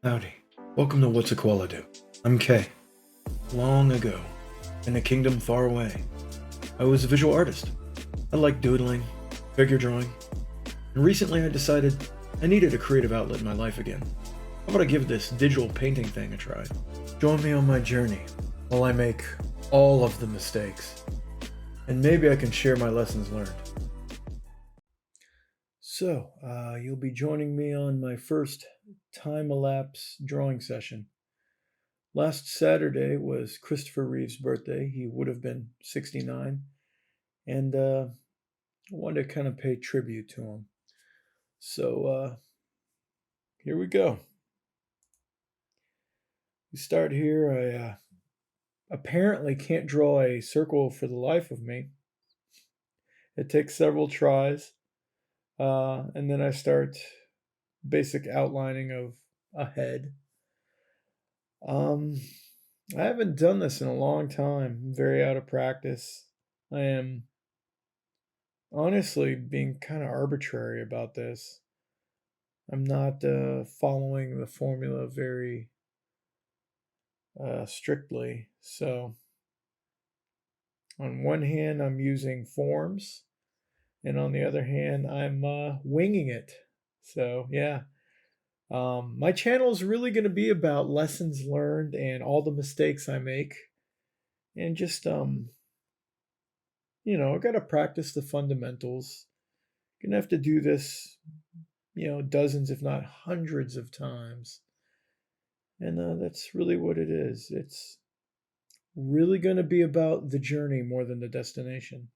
Howdy. Welcome to What's a Koala Do? I'm Kay. Long ago, in a kingdom far away, I was a visual artist. I liked doodling, figure drawing, and recently I decided I needed a creative outlet in my life again. How about I give this digital painting thing a try? Join me on my journey while I make all of the mistakes, and maybe I can share my lessons learned. So, you'll be joining me on my first time-elapse drawing session. Last Saturday was Christopher Reeve's birthday. He would have been 69, and I wanted to kind of pay tribute to him. So here we go. We start here. I apparently can't draw a circle for the life of me. It takes several tries, and then I start basic outlining of a head. I haven't done this in a long time. I'm very out of practice. I am honestly being kind of arbitrary about this. I'm not following the formula very strictly. So, on one hand, I'm using forms, and on the other hand, I'm winging it. So, yeah. My channel is really going to be about lessons learned and all the mistakes I make, and just I got to practice the fundamentals. Gonna have to do this, dozens, if not hundreds of times. And that's really what it is. It's really going to be about the journey more than the destination.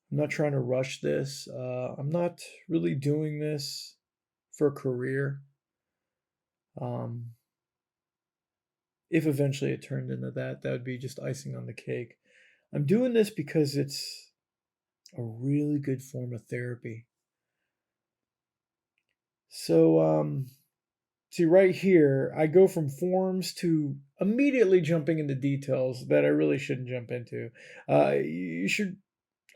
I'm not trying to rush this. I'm not really doing this for a career. Um, if eventually it turned into that, that would be just icing on the cake. I'm doing this because it's a really good form of therapy. So, see, right here, I go from forms to immediately jumping into details that I really shouldn't jump into. You should,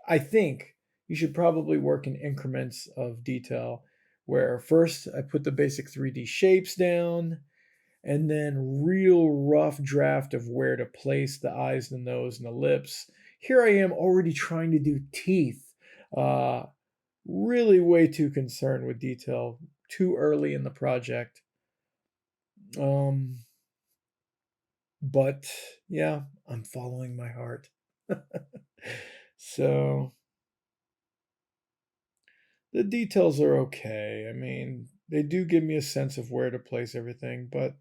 I think, you should probably work in increments of detail where first I put the basic 3D shapes down and then real rough draft of where to place the eyes, the nose, and the lips. Here I am already trying to do teeth. Uh, really way too concerned with detail too early in the project. Um, but yeah, I'm following my heart. So the details are okay. I mean, they do give me a sense of where to place everything, but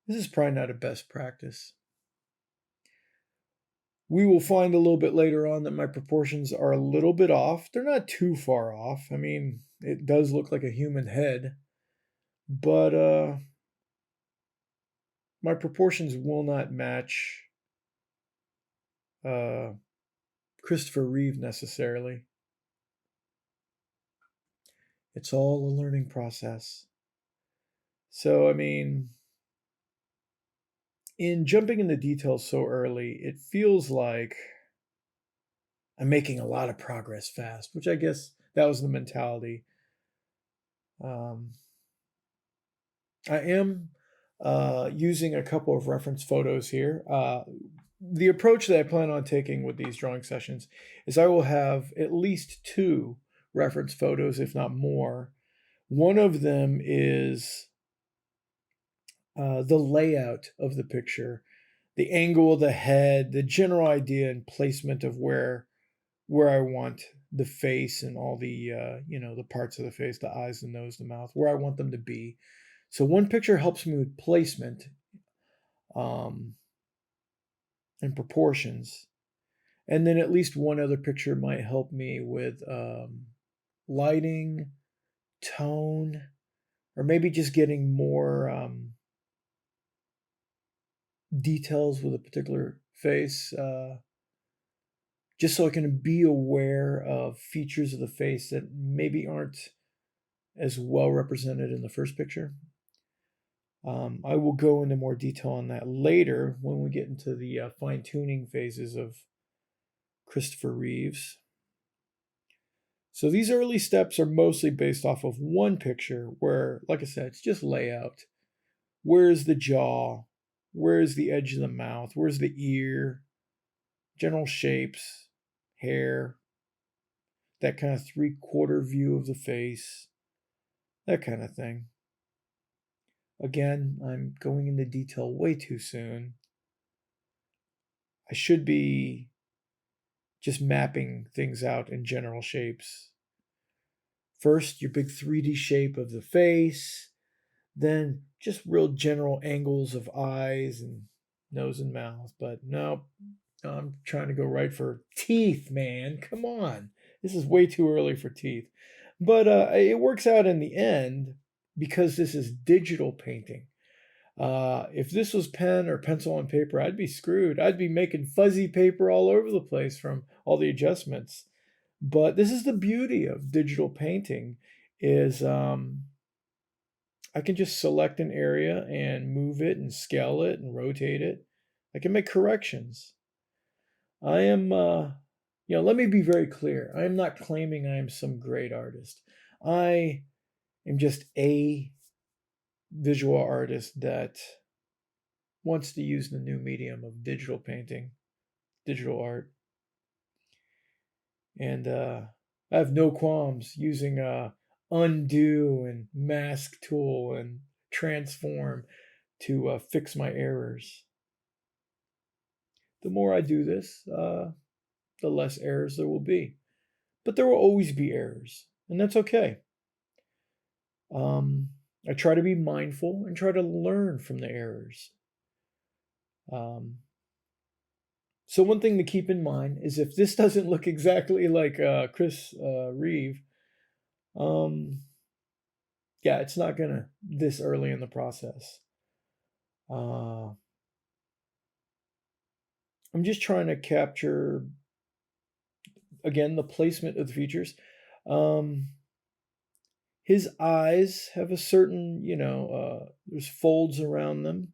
this is probably not a best practice. We will find a little bit later on that my proportions are a little bit off. They're not too far off. I mean, it does look like a human head, but my proportions will not match uh, Christopher Reeve necessarily. It's all a learning process. So, I mean, in jumping into details so early, it feels like I'm making a lot of progress fast, which I guess that was the mentality. Um, I am using a couple of reference photos here. The approach that I plan on taking with these drawing sessions is I will have at least two reference photos, if not more. One of them is the layout of the picture, the angle of the head, the general idea and placement of where I want the face and all the the parts of the face, the eyes, the nose, the mouth, where I want them to be. So one picture helps me with placement um, and proportions, and then at least one other picture might help me with lighting, tone, or maybe just getting more details with a particular face. Just so I can be aware of features of the face that maybe aren't as well represented in the first picture. I will go into more detail on that later when we get into the fine tuning phases of Christopher Reeves. So these early steps are mostly based off of one picture where, like I said, it's just layout. Where's the jaw? Where's the edge of the mouth? Where's the ear? General shapes, hair, that kind of three-quarter view of the face, that kind of thing. Again, I'm going into detail way too soon. I should be just mapping things out in general shapes. First, your big 3D shape of the face, then just real general angles of eyes and nose and mouth. But no, I'm trying to go right for teeth, man. Come on. This is way too early for teeth. But it works out in the end because this is digital painting. If this was pen or pencil and paper, I'd be screwed. I'd be making fuzzy paper all over the place from all the adjustments. But this is the beauty of digital painting is I can just select an area and move it and scale it and rotate it. I can make corrections. I am, let me be very clear. I am not claiming I am some great artist. I am just a visual artist that wants to use the new medium of digital painting, digital art. And I have no qualms using undo and mask tool and transform to fix my errors. The more I do this, the less errors there will be. But there will always be errors, and that's okay. I try to be mindful and try to learn from the errors. So one thing to keep in mind is if this doesn't look exactly like Chris Reeve, yeah, it's not gonna this early in the process. I'm just trying to capture again the placement of the features. His eyes have a certain, there's folds around them.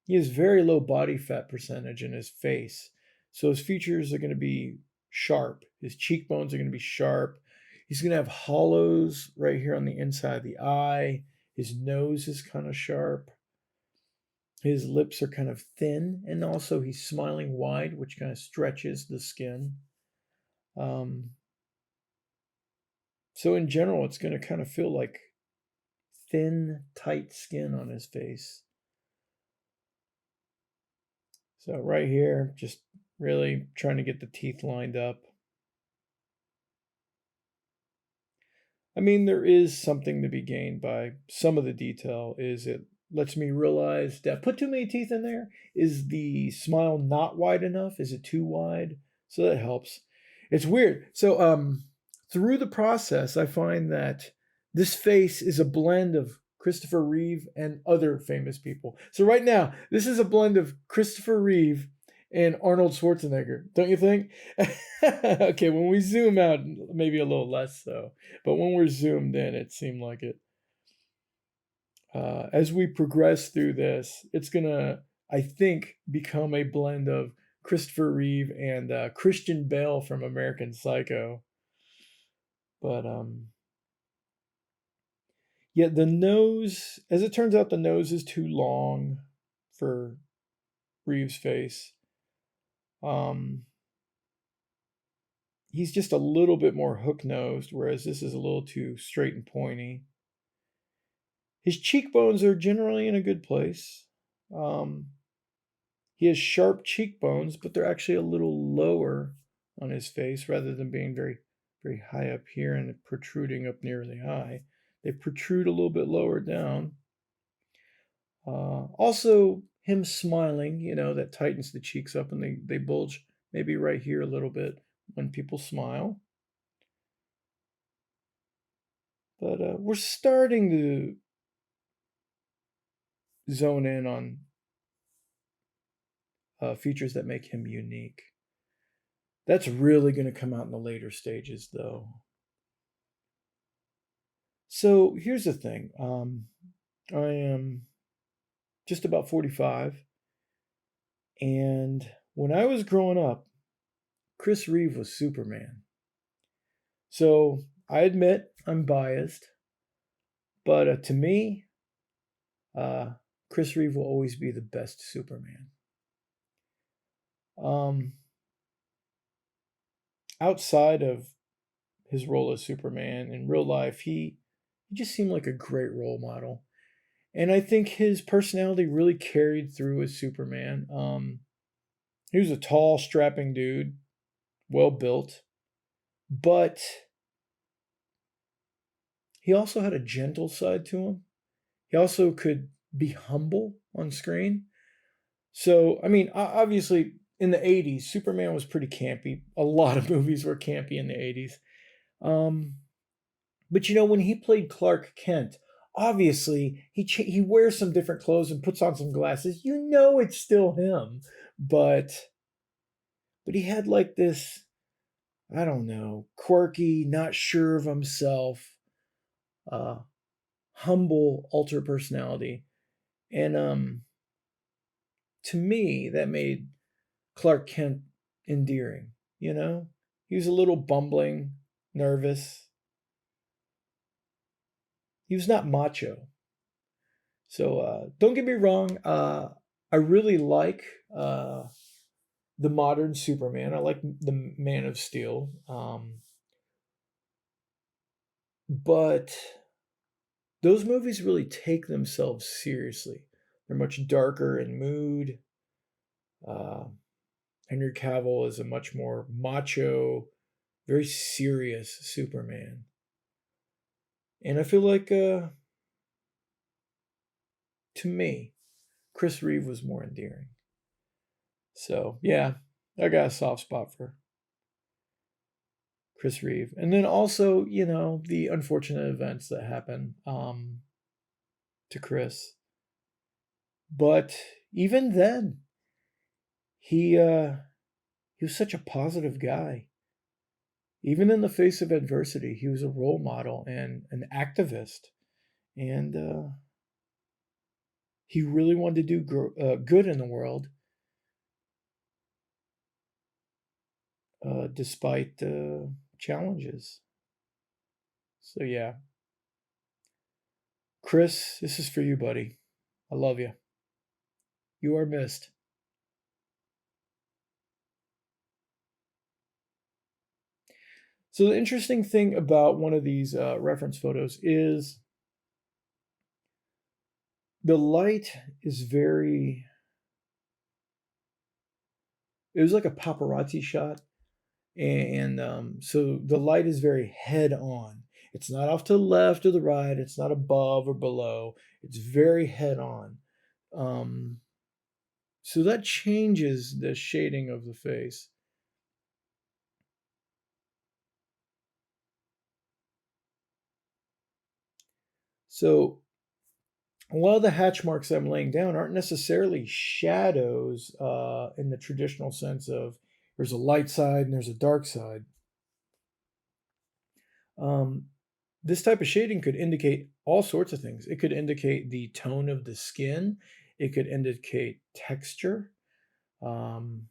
He has very low body fat percentage in his face. So his features are going to be sharp. His cheekbones are going to be sharp. He's going to have hollows right here on the inside of the eye. His nose is kind of sharp. His lips are kind of thin. And also he's smiling wide, which kind of stretches the skin. So in general, it's going to kind of feel like thin, tight skin on his face. So right here, just really trying to get the teeth lined up. I mean, there is something to be gained by some of the detail is it lets me realize, did I put too many teeth in there? Is the smile not wide enough? Is it too wide? So that helps. It's weird. So through the process, I find that this face is a blend of Christopher Reeve and other famous people. So right now, this is a blend of Christopher Reeve and Arnold Schwarzenegger, don't you think? Okay, when we zoom out, maybe a little less so. But when we're zoomed in, it seemed like it. As we progress through this, it's going to, I think, become a blend of Christopher Reeve and Christian Bale from American Psycho. But yeah, the nose, as it turns out, the nose is too long for Reeve's face. He's just a little bit more hook-nosed, whereas this is a little too straight and pointy. His cheekbones are generally in a good place. He has sharp cheekbones, but they're actually a little lower on his face rather than being very, very high up here and protruding up near the eye. They protrude a little bit lower down. Also, him smiling, that tightens the cheeks up and they bulge maybe right here a little bit when people smile. But we're starting to zone in on features that make him unique. That's really going to come out in the later stages, though. So here's the thing. I am just about 45. And when I was growing up, Chris Reeve was Superman. So I admit I'm biased, but to me, uh, Chris Reeve will always be the best Superman. Um, Outside of his role as Superman in real life, he just seemed like a great role model, and I think his personality really carried through as Superman. He was a tall, strapping dude, well built, but he also had a gentle side to him. He also could be humble on screen. So, I mean, obviously, in the 80s, Superman was pretty campy. A lot of movies were campy in the 80s. Um, but when he played Clark Kent, obviously he wears some different clothes and puts on some glasses. You know it's still him, but he had like this, I don't know, quirky, not sure of himself, uh, humble alter personality. And to me, that made Clark Kent endearing, you know? He was a little bumbling, nervous. He was not macho. So don't get me wrong, I really like the modern Superman. I like the Man of Steel. But those movies really take themselves seriously. They're much darker in mood. Uh, Henry Cavill is a much more macho, very serious Superman. And I feel like, to me, Chris Reeve was more endearing. So, yeah, I got a soft spot for Chris Reeve. And then also, the unfortunate events that happened to Chris. But even then, he was such a positive guy. Even in the face of adversity, he was a role model and an activist. And he really wanted to do good in the world, despite challenges. So, yeah. Chris, this is for you, buddy. I love you. You are missed. So, the interesting thing about one of these reference photos is the light is very, it was like a paparazzi shot. And so the light is very head on. It's not off to the left or the right. It's not above or below. It's very head on. Um, so that changes the shading of the face. So a lot of the hatch marks I'm laying down aren't necessarily shadows in the traditional sense of there's a light side and there's a dark side. Um, this type of shading could indicate all sorts of things. It could indicate the tone of the skin. It could indicate texture. Um,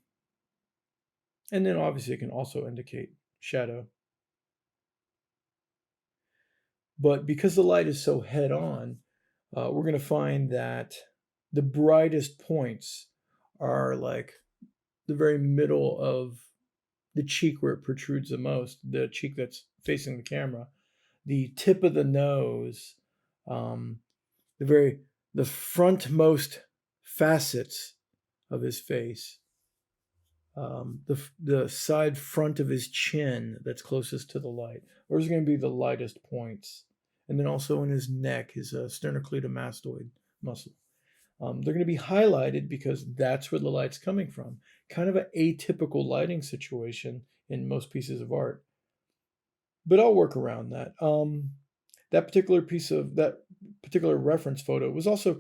and then obviously it can also indicate shadow. But because the light is so head on, we're going to find that the brightest points are like the very middle of the cheek where it protrudes the most, the cheek that's facing the camera, the tip of the nose, um, the very the frontmost facets of his face, the side front of his chin that's closest to the light. Those are going to be the lightest points, and then also in his neck, his sternocleidomastoid muscle. They're going to be highlighted because that's where the light's coming from. Kind of an atypical lighting situation in most pieces of art, but I'll work around that. That particular reference photo was also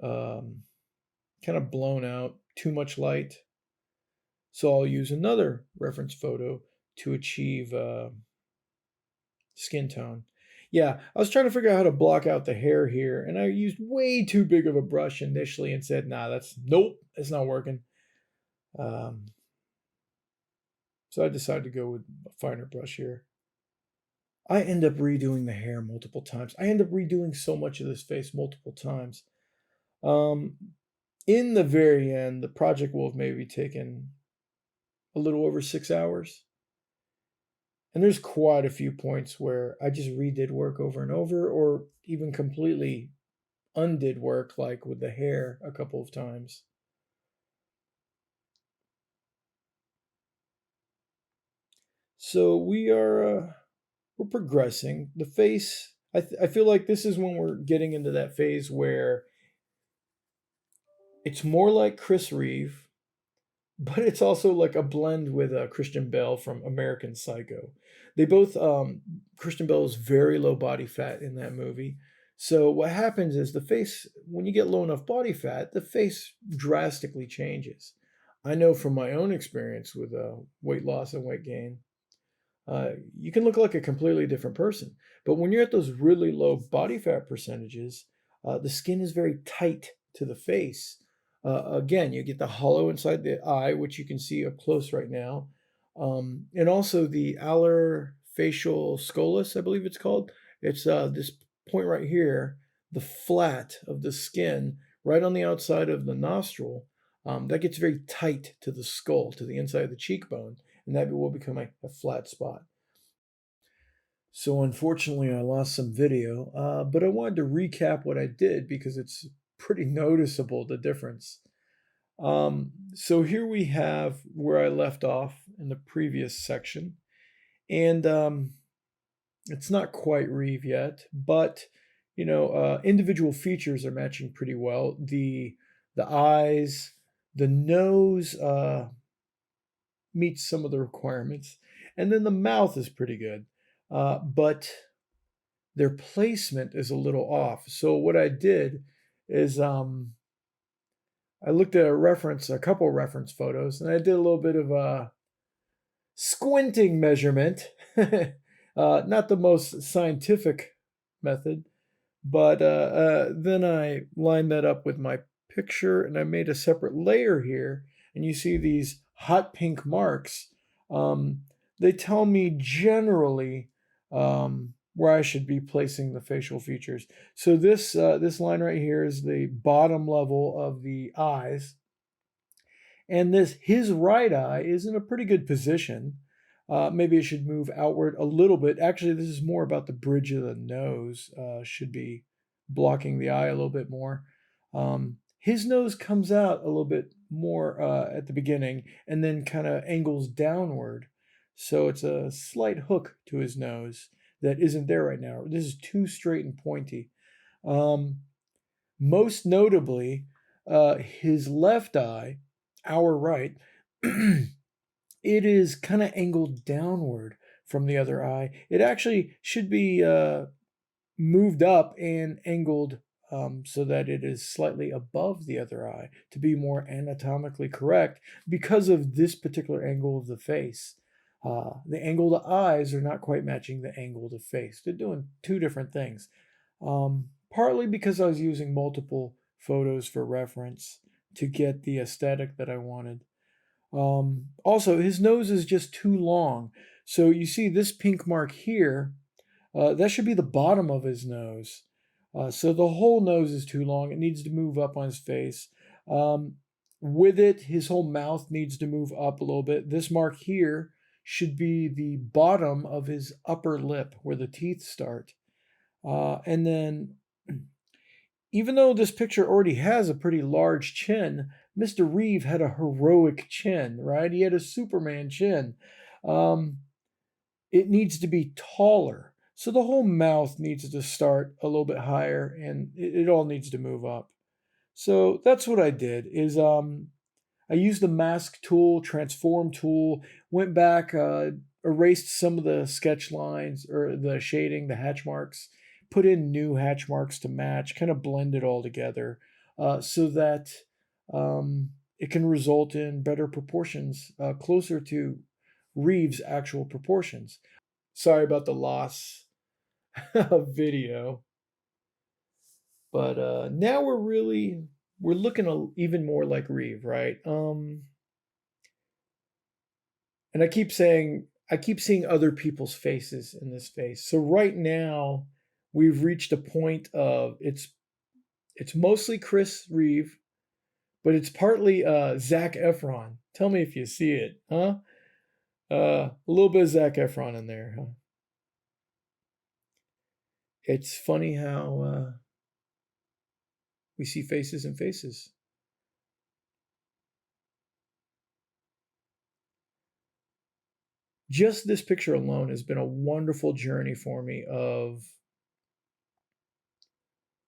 um, kind of blown out, too much light. So I'll use another reference photo to achieve skin tone. Yeah, I was trying to figure out how to block out the hair here, and I used way too big of a brush initially and said, nah, nope, it's not working. Um, so I decided to go with a finer brush here. I end up redoing the hair multiple times. I end up redoing so much of this face multiple times. Um, in the very end, the project will have maybe taken a little over 6 hours. And there's quite a few points where I just redid work over and over, or even completely undid work, like with the hair a couple of times. So we're progressing. The face, I feel like this is when we're getting into that phase where it's more like Chris Reeve, but it's also like a blend with Christian Bale from American Psycho. They both Christian Bale is very low body fat in that movie. So what happens is the face, when you get low enough body fat, the face drastically changes. I know from my own experience with weight loss and weight gain, you can look like a completely different person. But when you're at those really low body fat percentages, the skin is very tight to the face. Again, you get the hollow inside the eye, which you can see up close right now, and also the alar facial scolus, I believe it's called. It's this point right here, the flat of the skin right on the outside of the nostril. That gets very tight to the skull, to the inside of the cheekbone, and that will become a flat spot. So unfortunately, I lost some video, but I wanted to recap what I did because it's pretty noticeable, the difference. So here we have where I left off in the previous section, and it's not quite Reeve yet, but individual features are matching pretty well. The eyes, the nose meets some of the requirements, and then the mouth is pretty good, but their placement is a little off. So what I did is I looked at a couple reference photos, and I did a little bit of a squinting measurement. Not the most scientific method, but then I lined that up with my picture, and I made a separate layer here, and you see these hot pink marks. Um, they tell me generally where I should be placing the facial features. So this line right here is the bottom level of the eyes, and his right eye is in a pretty good position. Maybe it should move outward a little bit. Actually, this is more about the bridge of the nose. Should be blocking the eye a little bit more. His nose comes out a little bit more at the beginning and then kind of angles downward. So it's a slight hook to his nose that isn't there right now. This is too straight and pointy. Most notably, his left eye, our right, it is kind of angled downward from the other eye. It actually should be moved up and angled so that it is slightly above the other eye to be more anatomically correct because of this particular angle of the face. The angle of the eyes are not quite matching the angle of the face. They're doing two different things. Partly because I was using multiple photos for reference to get the aesthetic that I wanted. Also, his nose is just too long. So you see this pink mark here, that should be the bottom of his nose. So the whole nose is too long. It needs to move up on his face. With it, his whole mouth needs to move up a little bit. This mark here should be the bottom of his upper lip where the teeth start. And then, even though this picture already has a pretty large chin, Mr. Reeve had a heroic chin, right? He had a Superman chin. It needs to be taller. So the whole mouth needs to start a little bit higher, and it all needs to move up. So that's what I did is I used the mask tool, transform tool, went back, erased some of the sketch lines or the shading, the hatch marks, put in new hatch marks to match, kind of blend it all together so that it can result in better proportions, closer to Reeve's actual proportions. Sorry about the loss of video, but now we're looking even more like Reeve, right? And I keep saying I keep seeing other people's faces in this face. So right now, we've reached a point of it's mostly Chris Reeve, but it's partly Zac Efron. Tell me if you see it, huh? A little bit of Zac Efron in there, huh? It's funny how we see faces and faces. Just this picture alone has been a wonderful journey for me of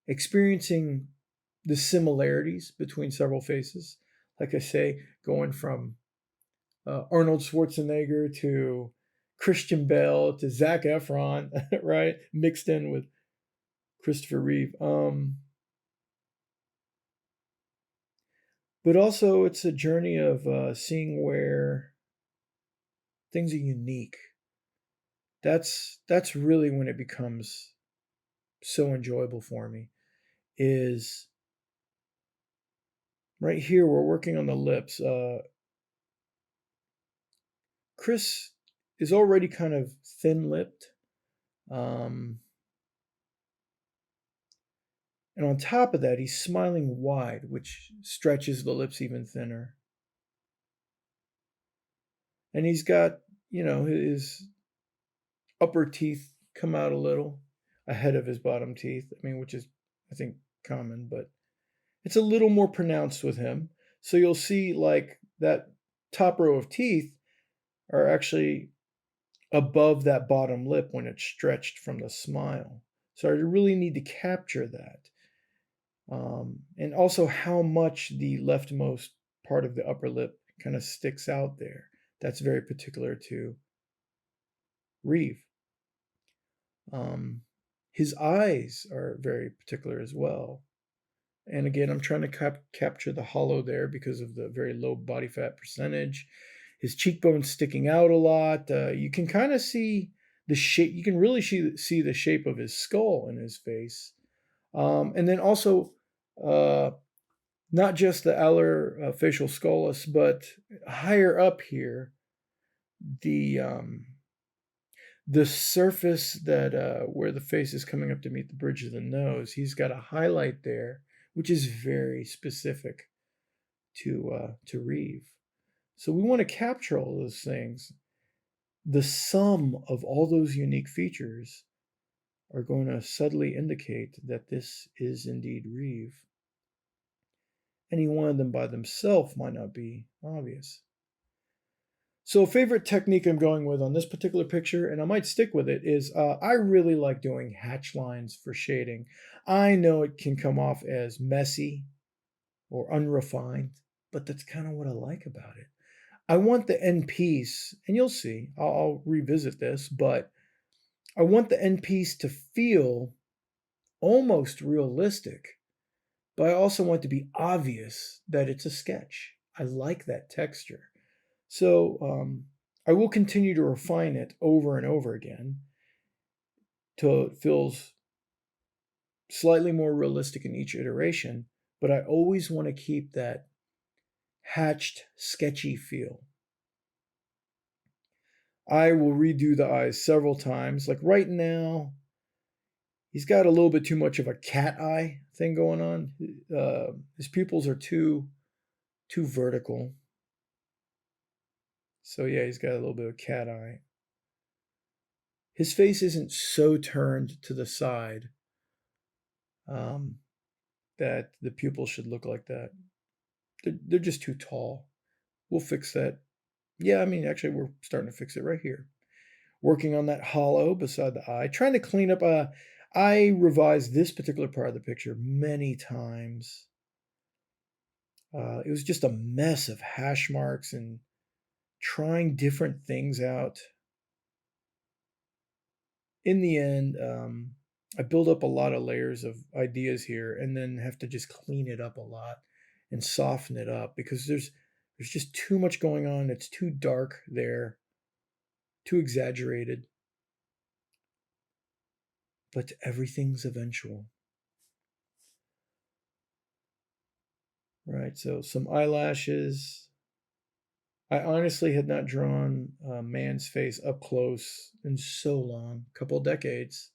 experiencing the similarities between several faces. Like I say, going from Arnold Schwarzenegger to Christian Bale to Zac Efron, right? Mixed in with Christopher Reeve. But also, it's a journey of seeing where things are unique. That's really when it becomes so enjoyable for me. Is right here we're working on the lips. Chris is already kind of thin-lipped, um, and on top of that, he's smiling wide, which stretches the lips even thinner. And he's got, his upper teeth come out a little ahead of his bottom teeth. I mean, which is, I think, common, but it's a little more pronounced with him. So you'll see like that top row of teeth are actually above that bottom lip when it's stretched from the smile. So I really need to capture that. And also how much the leftmost part of the upper lip kind of sticks out there. That's very particular to Reeve. His eyes are very particular as well. And again, I'm trying to capture the hollow there because of the very low body fat percentage. His cheekbones sticking out a lot. You can kind of see the shape. You can really see the shape of his skull in his face. And then also, not just the alar facial scolus, but higher up here, the the surface that where the face is coming up to meet the bridge of the nose, he's got a highlight there, which is very specific to Reeve. So we want to capture all those things. The sum of all those unique features are going to subtly indicate that this is indeed Reeve. Any one of them by themselves might not be obvious. So a favorite technique I'm going with on this particular picture, and I might stick with it, is I really like doing hatch lines for shading. I know it can come off as messy or unrefined, but that's kind of what I like about it. I want the end piece, and you'll see, I'll revisit this, but I want the end piece to feel almost realistic, but I also want it to be obvious that it's a sketch. I like that texture. So I will continue to refine it over and over again till it feels slightly more realistic in each iteration, but I always want to keep that hatched, sketchy feel. I will redo the eyes several times. Like right now, he's got a little bit too much of a cat eye thing going on. His pupils are too vertical. So yeah, he's got a little bit of cat eye. His face isn't so turned to the side that the pupils should look like that. They're just too tall. We'll fix that. Yeah, I mean, actually, we're starting to fix it right here. Working on that hollow beside the eye. Trying to clean up. I revised this particular part of the picture many times. It was just a mess of hash marks and trying different things out. In the end, I build up a lot of layers of ideas here and then have to just clean it up a lot and soften it up because there's just too much going on. It's too dark there, too exaggerated. But everything's eventual. Right, so some eyelashes. I honestly had not drawn a man's face up close in so long, a couple decades,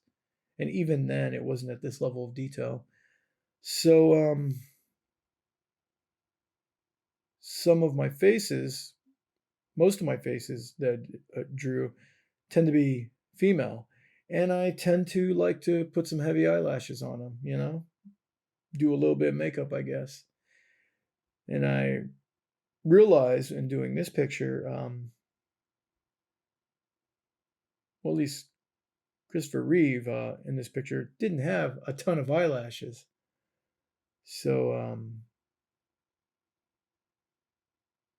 and even then, it wasn't at this level of detail. So, some of my faces, most of my faces that drew, tend to be female, and I tend to like to put some heavy eyelashes on them. Do a little bit of makeup, I guess. And I realized in doing this picture, well, at least Christopher Reeve in this picture didn't have a ton of eyelashes. So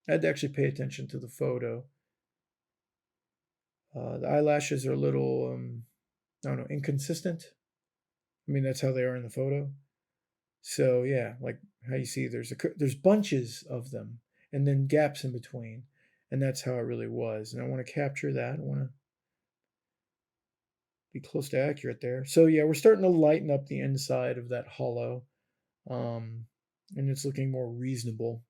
I had to actually pay attention to the photo. The eyelashes are a little, I don't know, inconsistent. I mean, that's how they are in the photo. So yeah, like how you see, there's bunches of them, and then gaps in between, and that's how it really was. And I want to capture that. I want to be close to accurate there. So yeah, we're starting to lighten up the inside of that hollow, um, and it's looking more reasonable.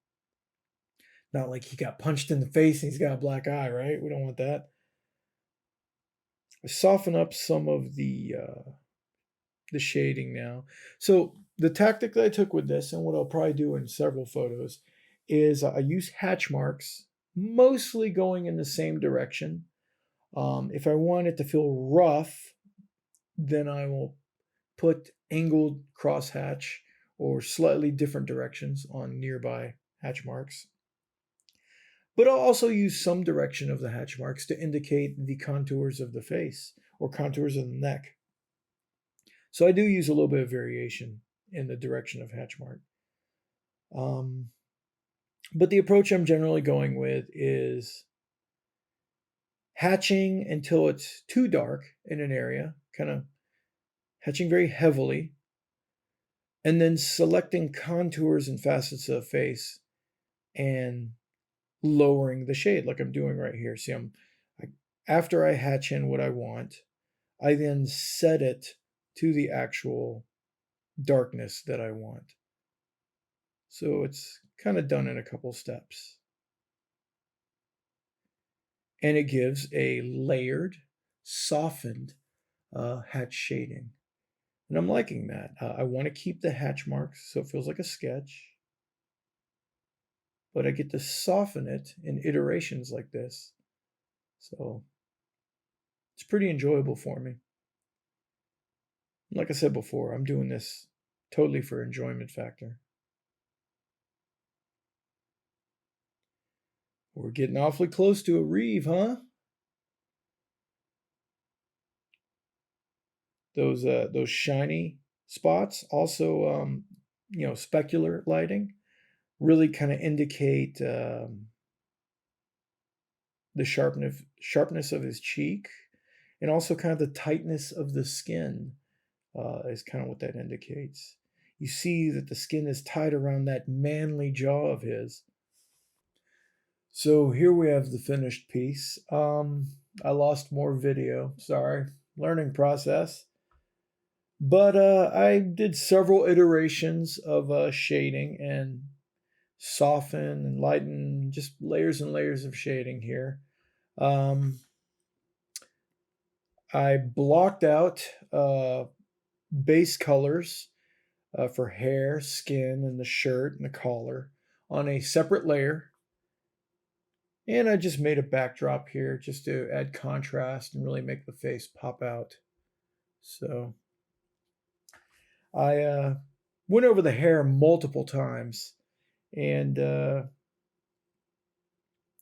Not like he got punched in the face and he's got a black eye, right? We don't want that. I soften up some of the shading now. So the tactic that I took with this, and what I'll probably do in several photos, is I use hatch marks, mostly going in the same direction. If I want it to feel rough, then I will put angled crosshatch or slightly different directions on nearby hatch marks. But I'll also use some direction of the hatch marks to indicate the contours of the face or contours of the neck. So I do use a little bit of variation in the direction of hatch mark. Um, but the approach I'm generally going with is hatching until it's too dark in an area, kind of hatching very heavily, and then selecting contours and facets of the face and lowering the shade like I'm doing right here. See, after I hatch in what I want, I then set it to the actual darkness that I want. So it's kind of done in a couple steps. And it gives a layered, softened hatch shading. And I'm liking that. I want to keep the hatch marks so it feels like a sketch, but I get to soften it in iterations like this. So it's pretty enjoyable for me. Like I said before, I'm doing this totally for enjoyment factor. We're getting awfully close to a Reeve, huh? Those shiny spots, also specular lighting, really kind of indicate the sharpness of his cheek, and also kind of the tightness of the skin is kind of what that indicates. You see that the skin is tight around that manly jaw of his. So here we have the finished piece. I lost more video. Sorry, learning process. But I did several iterations of shading and soften and lighten, just layers and layers of shading here. Um, I blocked out base colors for hair, skin, and the shirt and the collar on a separate layer. And I just made a backdrop here just to add contrast and really make the face pop out. So I went over the hair multiple times and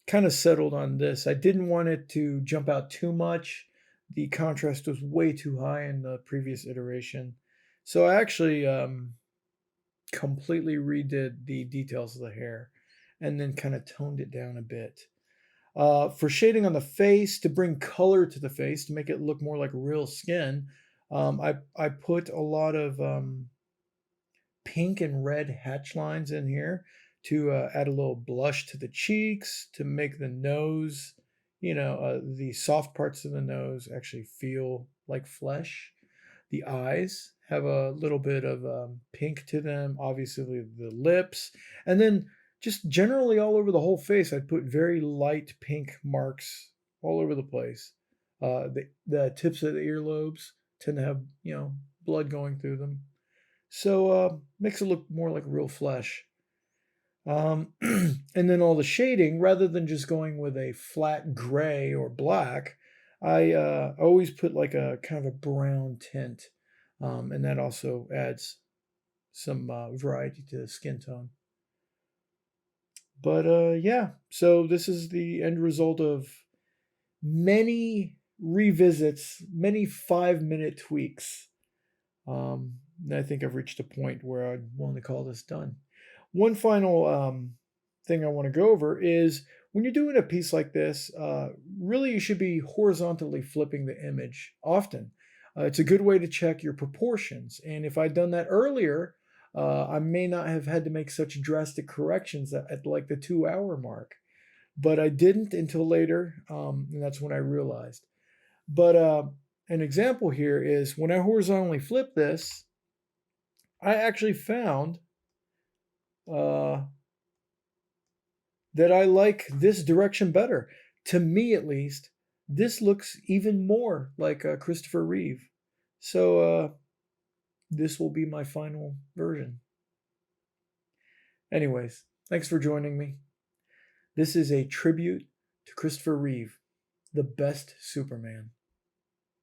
kind of settled on this. I didn't want it to jump out too much. The contrast was way too high in the previous iteration. So I actually completely redid the details of the hair and then kind of toned it down a bit. For shading on the face, to bring color to the face, to make it look more like real skin, I put a lot of pink and red hatch lines in here to add a little blush to the cheeks, to make the nose, the soft parts of the nose actually feel like flesh. The eyes have a little bit of pink to them, obviously the lips, and then just generally all over the whole face, I'd put very light pink marks all over the place. The tips of the earlobes tend to have, blood going through them. So, makes it look more like real flesh. And then all the shading, rather than just going with a flat gray or black, I always put like a kind of a brown tint, and that also adds some variety to the skin tone. But yeah, so this is the end result of many revisits, many 5-minute tweaks. And I think I've reached a point where I'd want to call this done. One final thing I want to go over is when you're doing a piece like this, really you should be horizontally flipping the image often. It's a good way to check your proportions. And if I'd done that earlier, I may not have had to make such drastic corrections at like the 2-hour mark. But I didn't until later, and that's when I realized. But an example here is when I horizontally flip this, I actually found uh, that I like this direction better. To me, at least, this looks even more like Christopher Reeve. So this will be my final version. Anyways, thanks for joining me. This is a tribute to Christopher Reeve, the best Superman.